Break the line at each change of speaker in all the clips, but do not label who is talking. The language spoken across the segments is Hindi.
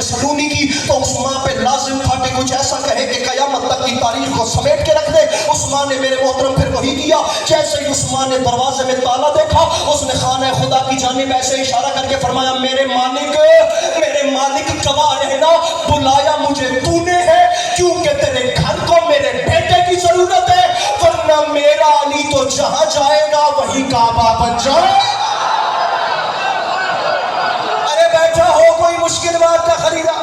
सलूनी की, तो उस्मान पे लाजिम था कि कुछ ऐसा कहे कि क़यामत तक की तारीख को समेट के रख दे। उस्मान ने मेरे मोहतरम फिर वही किया। जैसे ही उस्मान ने दरवाजे में ताला देखा, उसने खाने खुदा की जानिब ऐसे इशारा करके फरमाया, मेरे मालिक गवाह रहना, बुलाया मुझे तूने है क्योंकि तेरे घर को मेरे बेटे की जरूरत है, वरना मेरा अली तो जहां जाएगा वही काबा बन जाए। अरे बैठा हो कोई मुश्किल बात का खरीदा।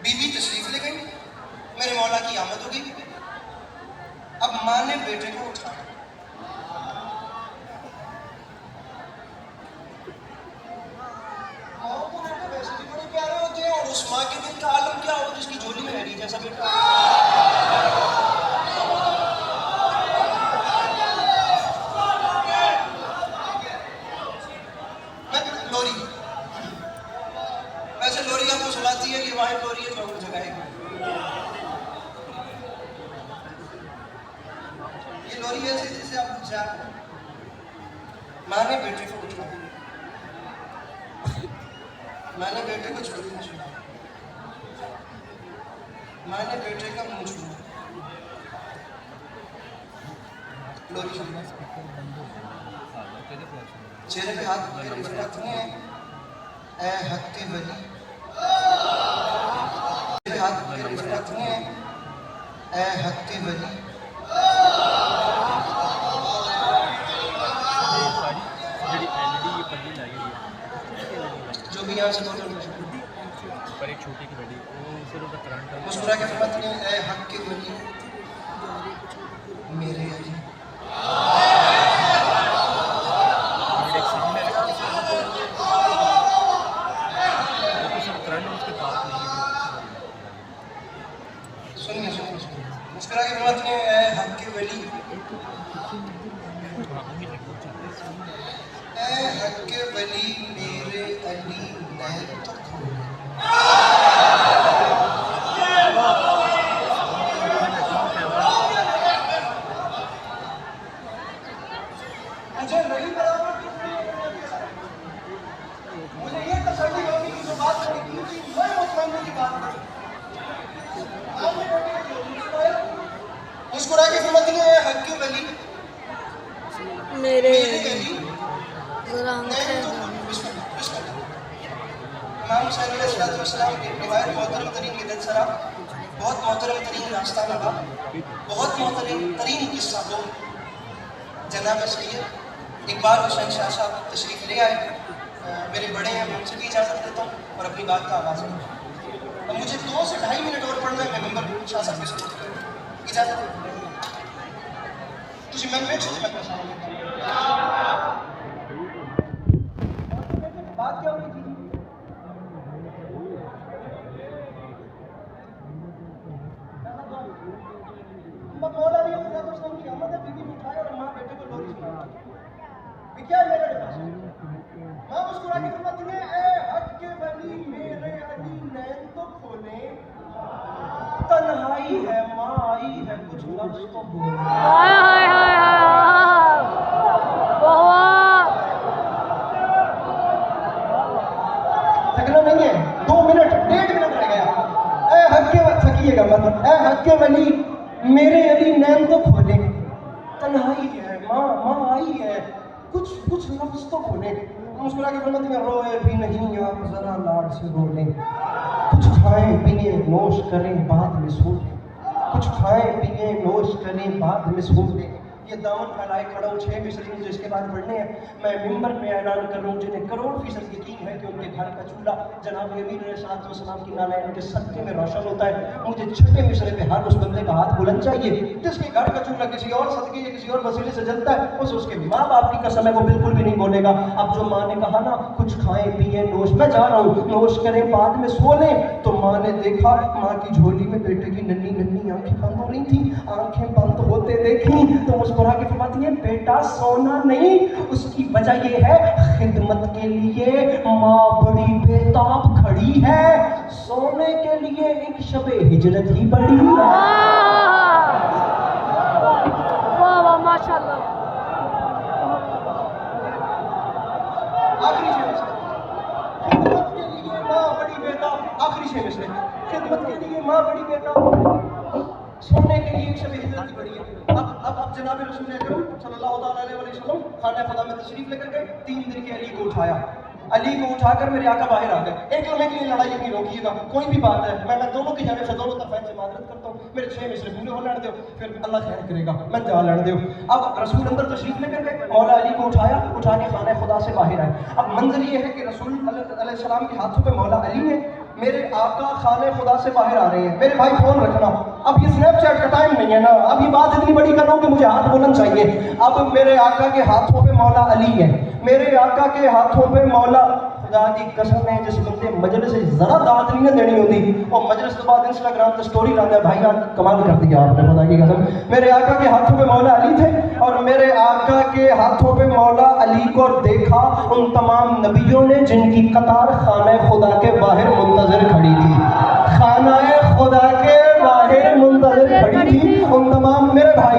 बीवी तशरीफ ले गई, मेरे मौला की आमद हो गई। अब मां ने बेटे को उठाया, और उस माँ के दिल का आलम क्या हो जिसकी झोली में हैरी जैसा बेटा। लोरी वैसे लोरी आपको सुनाती है, ये वहां लोरी है जो आपको जगाएगी। ये लोरी ऐसी जिसे आप जाग। माँ ने बेटे को उठाया, मैंने बेटे को छोड़ना छुआ, मैंने बेटे का मुंह छुआ। चेहरे पे हाथ रखने हैं, ऐ हक के वली, हाथ रखने हैं, ऐ हक के वली। जो भी यहाँ से पर एक छोटी की बड़ी मुस्कुरा के फरमाती है, ऐ हक के वली मेरे अली। सुनिए मुस्कुरा के फरमाती है, ऐ हक के वली, ऐ हक के वली मेरे अली नैन तो खोल। मुझे ये तसल्ली होगी कि जो बात करी थी मैं मुतमईन की बात करी। मुस्कुरा के फरमाती है, हक के वली
मेरे
अली। इमाम हुसैन अलैहिस्सलाम की रिवायत मोहतरम तरीन की दलसरा, बहुत मोहतरम तरीन रास्ता लगा, बहुत मोहतरम तरीन किस्सा। तो जनाब सैयद इकबाल हुसैन शाह साहब तशरीफ ले आए। मेरे बड़े हैं, मैं उनसे भी इजाज़त लेता हूँ और अपनी बात का आगाज़ करूँ। अब मुझे 2 से 2.5 मिनट और पढ़ना है, मैं मेंबर शाह साहब से इजाज़त तुझे मैं बात क्या हो रही थी? मौला अली अलैहिस्सलाम की आमद है, बीवी उठाए और माँ बेटे को लोरी सुनाई। क्या मेरे पास माँ मुस्कुरा के फरमाती है, ऐ हक के वली मेरे अली नैन तो खोले, तन्हाई है माँ आई है कुछ लफ्ज़ तो बोले। थकना नहीं है, 2 मिनट 1.5 मिनट रह गया। ऐ हक के थकिएगा मत, ऐ हक के वली मेरे अली नैन तो खोले, तन्हाई है माँ आई है कुछ लफ्ज़ तो बोले। मुस्कुरा के फरमाती है, रोए भी नहीं आप जरा लाड से बोलें, कुछ खाएं पिए नोश करें बाद में सो लें, कुछ खाएं पिए नोश करें बाद में सो लें। ये दामन फैलाए खड़ा हूँ 6 मिसरी मुझे इसके बाद पढ़ने हैं। मैं मिंबर पे ऐलान कर रहा हूँ जिन्हें करोड़% यकीन है कि उनके घर का चूल्हा जनाब नबी अलैहिस्सलाम की नालायन के सदके में रोशन होता है। मुझे 6 मिसरे पे हर उस बंदे का हाथ बुलंद चाहिए जिसके घर का चूल्हा किसी और सदके या किसी और वसीले से जलता है, उसके माँ बाप की कसम है वो बिल्कुल भी नहीं बोलेगा। अब जो माँ ने कहा ना कुछ खाएं पिए नोश, मैं जा रहा हूँ नोश करें बाद में सो लें, तो माँ ने देखा माँ की झोली में बेटे की नन्ही नन्ही आंखें बंद हो रही थी। आंखें बंद होते देखी तो मुस्कुरा के फरमाती है, बेटा सोना नहीं, उसकी वजह ये है खिदमत के लिए माँ बड़ी बेताब खड़ी है, सोने के लिए एक शबे हिजरत ही बड़ी है।
वाह वाह माशाल्लाह।
आखिरी शेर आखिरी 6 मिसरे खिदमत के लिए माँ बड़ी बेटा सोने के लिए एक शब हिजरत बड़ी है। अब जनाब रसूल अकरम सल्लल्लाहु अलैहि वसल्लम खाना खुदा में तशरीफ लेकर गए। 3 दिन के अली को उठाया, अली को उठाकर मेरे आका बाहर आ गए। एक लम्हे के लिए लड़ाई नहीं रोकिएगा, कोई भी बात है मैं दोनों की जानिब से दोनों तरफ से माजरत करता हूँ, मेरे 6 मिसरे पूरे हो लड़ दो, फिर अल्लाह खैर करेगा, मैं जा लड़ दो। अब रसूल अंदर तशरीफ लेकर गए, मौला अली को उठाया, उठा के खाना खुदा से बाहर आए। अब मंजर ये है कि रसूल अलैहि सलाम के हाथों पे मौला अली है, मेरे आका खाने खुदा से बाहर आ रहे हैं। मेरे भाई फोन रखना, अब ये स्नैपचैट का टाइम नहीं है ना, अब ये बात इतनी बड़ी कर रहा हूँ कि मुझे हाथ बुलंद चाहिए। अब मेरे आका के हाथों पे मौला अली है, मेरे आका के हाथों पे मौला खुदा की कसम है जिस बंदे मजलिस से जरा दात नहीं देनी होती वो मजलिस के बाद इंस्टाग्राम पे स्टोरी लाता है। भाई आप कमाल कर दिया आपने, खुदा की कसम। मेरे आका के हाथों पे मौला अली थे और मेरे आका के हाथों पे मौला अली को देखा उन तमाम नबियों ने जिनकी कतार खाना खुदा के बाहर मुंतजर खड़ी थी, खाना खुदा के बाहर मुंतजर खड़ी थी। उन तमाम मेरे भाई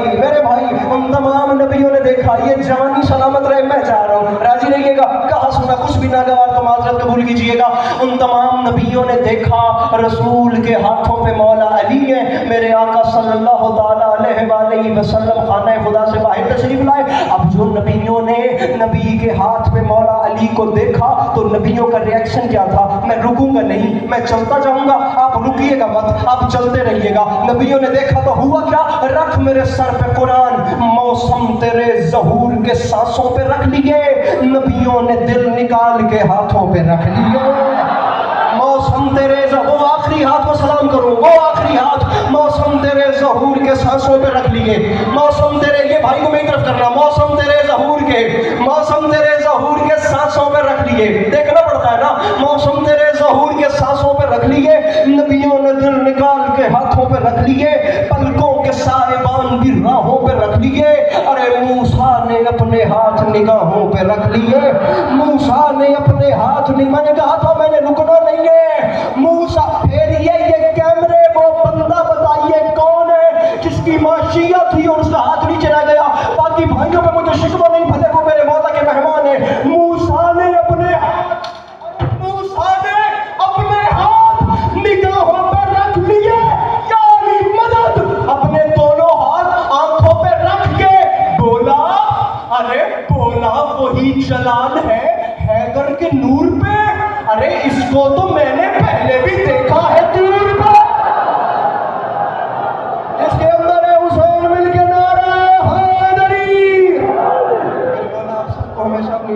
उन तमाम नबियों ने देखा ये जवानी सलामत रहे, मैं जा रहा हूँ, राजी रहिएगा, कहा सुना कुछ भी नागवार तो माजरत कबूल कीजिएगा। उन तमाम नबियों ने देखा रसूल के हाथों पे मौला अली है, मेरे आका सल्लल्लाहु अलैहि वसल्लम खाना खुदा से बाहर तशरीफ लाए। अब जो नबियों ने नबी के हाथ में मौला अली को देखा तो नबियों का रिएक्शन क्या था? मैं रुकूंगा नहीं, मैं चलता जाऊंगा, आप रुकिएगा मत, आप चलते रहिएगा। नबियों ने देखा तो हुआ क्या? रख मेरे सर पे कुरान, मौसम तेरे ज़हूर के सांसों पे रख लिए। नबियों ने दिल निकाल के हाथों पे रख लिए। मौसम तेरे वो आखिरी हाथ को सलाम करूं, वो आखिरी हाथ मौसम तेरे ज़हूर के सांसों पे रख लिए। मौसम तेरे, ये भाई को मेरी तरफ करना, मौसम तेरे ज़हूर के, मौसम तेरे ज़हूर के सांसों पे रख लिए। देखना पड़ता है ना, मौसम तेरे ज़हूर के सांसों पे रख लिए। नबियों ने दिल निकाल के हाथों पे रख लिए, पलकों के साहिबान भी राहों पे रख लिए। अरे मूसा ने अपने हाथ निगाहों पे रख लिए, मूसा ने अपने हाथ मैंने कहा था मैंने रुकना नहीं है। मूसा फेरिए ये कैमरे, वो बंदा बताइए कौन है जिसकी माशिया थी और उसका हाथ नीचे रह गया। बाकी भाइयों पे मुझे शिकवा नहीं, भले वो मेरे मौला के मेहमान है। मूसा ने अपने हाथ निगाहों पर रख लिए, यानी मदद। अपने दोनों हाथ आंखों पे रख के बोला, अरे बोला वही जलाल है हैदर के नूर पे, अरे इसको तो मैंने पहले भी देखा है दूर पे। इसके अंदर है हुसैन मिलके नारा हैदरी। मेरे मौला आप सबको हमेशा अपनी